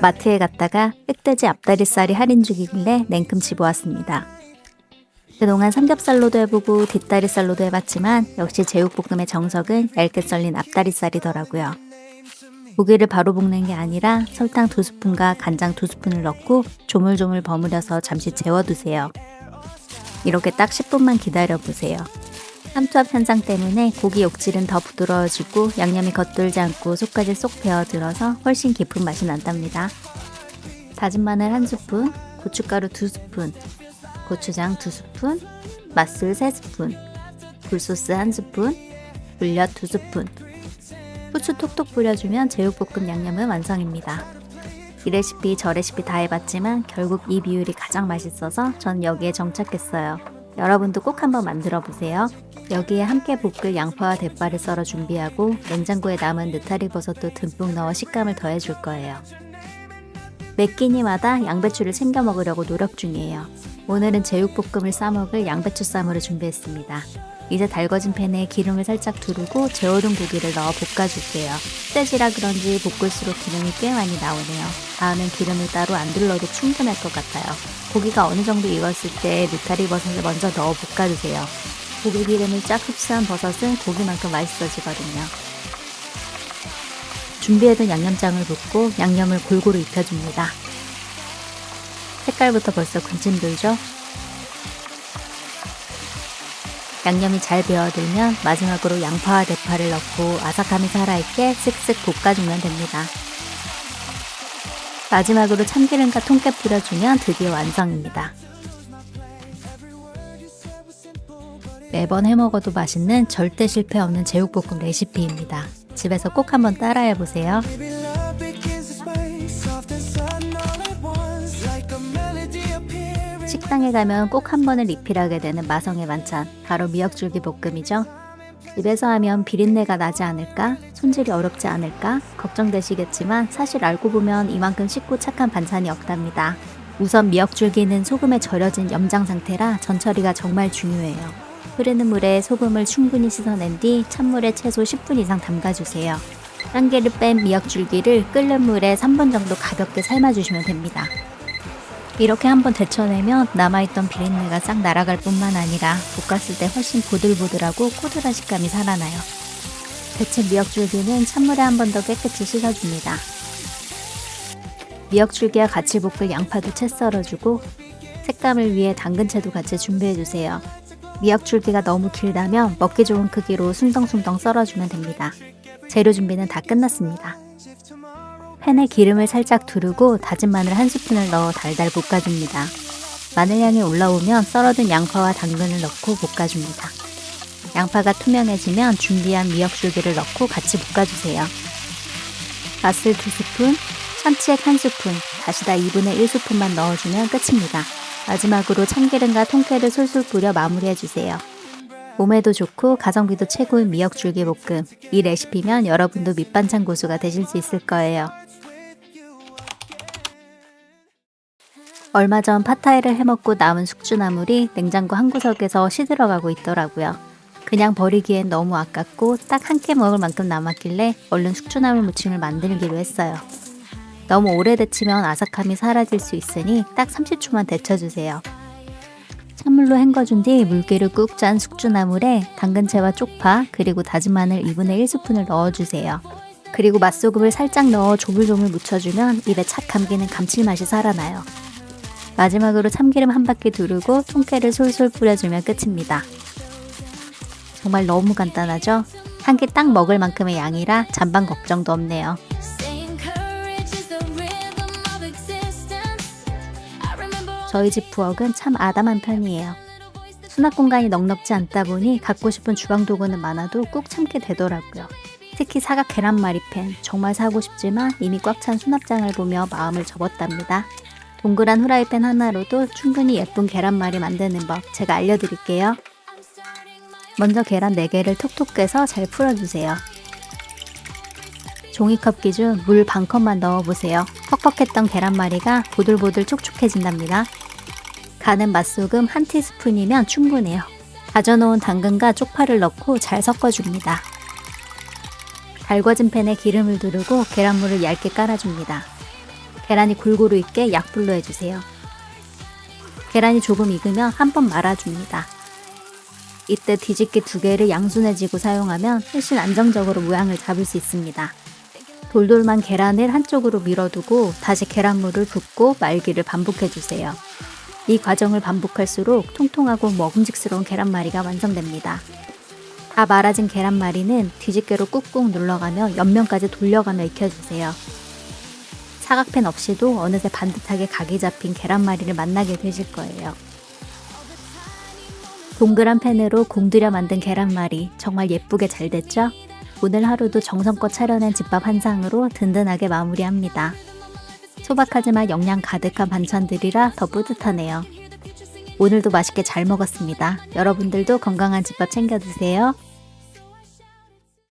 마트에 갔다가 흑돼지 앞다리살이 할인 중이길래 냉큼 집어왔습니다. 그동안 삼겹살로도 해보고 뒷다리살로도 해봤지만 역시 제육볶음의 정석은 얇게 썰린 앞다리살이더라고요. 고기를 바로 볶는 게 아니라 설탕 2스푼과 간장 2스푼을 넣고 조물조물 버무려서 잠시 재워두세요. 이렇게 딱 10분만 기다려보세요. 삼투압 현상 때문에 고기 욕질은 더 부드러워지고 양념이 겉돌지 않고 속까지 쏙 배어들어서 훨씬 깊은 맛이 난답니다. 다진 마늘 1스푼, 고춧가루 2스푼, 고추장 2스푼, 맛술 3스푼, 굴소스 1스푼, 물엿 2스푼, 후추 톡톡 뿌려주면 제육볶음 양념은 완성입니다. 이 레시피 저 레시피 다 해봤지만 결국 이 비율이 가장 맛있어서 전 여기에 정착했어요. 여러분도 꼭 한번 만들어 보세요. 여기에 함께 볶을 양파와 대파를 썰어 준비하고 냉장고에 남은 느타리 버섯도 듬뿍 넣어 식감을 더해줄 거예요. 매 끼니마다 양배추를 챙겨 먹으려고 노력 중이에요. 오늘은 제육볶음을 싸먹을 양배추 쌈으로 준비했습니다. 이제 달궈진 팬에 기름을 살짝 두르고 재워둔 고기를 넣어 볶아줄게요. 흑돼지라 그런지 볶을수록 기름이 꽤 많이 나오네요. 다음엔 기름을 따로 안 둘러도 충분할 것 같아요. 고기가 어느 정도 익었을 때 느타리 버섯을 먼저 넣어 볶아주세요. 고기 기름을 쫙 흡수한 버섯은 고기만큼 맛있어지거든요. 준비해둔 양념장을 붓고 양념을 골고루 입혀줍니다. 색깔부터 벌써 군침 돌죠? 양념이 잘 배어들면 마지막으로 양파와 대파를 넣고 아삭함이 살아있게 쓱쓱 볶아주면 됩니다. 마지막으로 참기름과 통깨 뿌려주면 드디어 완성입니다. 매번 해먹어도 맛있는 절대 실패 없는 제육볶음 레시피입니다. 집에서 꼭 한번 따라해보세요. 식당에 가면 꼭 한 번은 리필하게 되는 마성의 반찬, 바로 미역줄기 볶음이죠. 집에서 하면 비린내가 나지 않을까? 손질이 어렵지 않을까? 걱정되시겠지만 사실 알고 보면 이만큼 쉽고 착한 반찬이 없답니다. 우선 미역줄기는 소금에 절여진 염장 상태라 전처리가 정말 중요해요. 흐르는 물에 소금을 충분히 씻어낸 뒤 찬물에 최소 10분 이상 담가주세요. 짠기를 뺀 미역줄기를 끓는 물에 3분 정도 가볍게 삶아주시면 됩니다. 이렇게 한번 데쳐내면 남아있던 비린내가 싹 날아갈 뿐만 아니라 볶았을 때 훨씬 보들보들하고 꼬들한 식감이 살아나요. 데친 미역줄기는 찬물에 한 번 더 깨끗이 씻어줍니다. 미역줄기와 같이 볶을 양파도 채 썰어주고 색감을 위해 당근채도 같이 준비해주세요. 미역줄기가 너무 길다면 먹기 좋은 크기로 숭덩숭덩 썰어주면 됩니다. 재료 준비는 다 끝났습니다. 팬에 기름을 살짝 두르고 다진 마늘 1스푼을 넣어 달달 볶아줍니다. 마늘향이 올라오면 썰어둔 양파와 당근을 넣고 볶아줍니다. 양파가 투명해지면 준비한 미역줄기를 넣고 같이 볶아주세요. 맛술 2스푼, 참치액 1스푼, 다시다 2분의 1스푼만 넣어주면 끝입니다. 마지막으로 참기름과 통깨를 솔솔 뿌려 마무리해주세요. 몸에도 좋고 가성비도 최고인 미역줄기 볶음. 이 레시피면 여러분도 밑반찬 고수가 되실 수 있을 거예요. 얼마 전 팟타이를 해먹고 남은 숙주나물이 냉장고 한 구석에서 시들어가고 있더라고요. 그냥 버리기엔 너무 아깝고 딱 한 끼 먹을 만큼 남았길래 얼른 숙주나물 무침을 만들기로 했어요. 너무 오래 데치면 아삭함이 사라질 수 있으니 딱 30초만 데쳐주세요. 찬물로 헹궈준 뒤 물기를 꾹 짠 숙주나물에 당근채와 쪽파 그리고 다진 마늘 2분의 1스푼을 넣어주세요. 그리고 맛소금을 살짝 넣어 조물조물 묻혀주면 입에 착 감기는 감칠맛이 살아나요. 마지막으로 참기름 한 바퀴 두르고 통깨를 솔솔 뿌려주면 끝입니다. 정말 너무 간단하죠? 한 끼 딱 먹을 만큼의 양이라 잔반 걱정도 없네요. 저희 집 부엌은 참 아담한 편이에요. 수납 공간이 넉넉지 않다 보니 갖고 싶은 주방 도구는 많아도 꾹 참게 되더라고요. 특히 사각 계란말이팬 정말 사고 싶지만 이미 꽉 찬 수납장을 보며 마음을 접었답니다. 동그란 후라이팬 하나로도 충분히 예쁜 계란말이 만드는 법 제가 알려드릴게요. 먼저 계란 4개를 톡톡 깨서 잘 풀어주세요. 종이컵 기준 물 반컵만 넣어보세요. 퍽퍽했던 계란말이가 보들보들 촉촉해진답니다. 간은 맛소금 1티스푼이면 충분해요. 다져놓은 당근과 쪽파를 넣고 잘 섞어줍니다. 달궈진 팬에 기름을 두르고 계란물을 얇게 깔아줍니다. 계란이 골고루 익게 약불로 해주세요. 계란이 조금 익으면 한 번 말아줍니다. 이때 뒤집개 2개를 양순해지고 사용하면 훨씬 안정적으로 모양을 잡을 수 있습니다. 돌돌만 계란을 한쪽으로 밀어두고 다시 계란물을 붓고 말기를 반복해주세요. 이 과정을 반복할수록 통통하고 먹음직스러운 계란말이가 완성됩니다. 다 말아진 계란말이는 뒤집개로 꾹꾹 눌러가며 옆면까지 돌려가며 익혀주세요. 사각팬 없이도 어느새 반듯하게 각이 잡힌 계란말이를 만나게 되실 거예요. 동그란 팬으로 공들여 만든 계란말이 정말 예쁘게 잘 됐죠? 오늘 하루도 정성껏 차려낸 집밥 한 상으로 든든하게 마무리합니다. 소박하지만 영양 가득한 반찬들이라 더 뿌듯하네요. 오늘도 맛있게 잘 먹었습니다. 여러분들도 건강한 집밥 챙겨 드세요.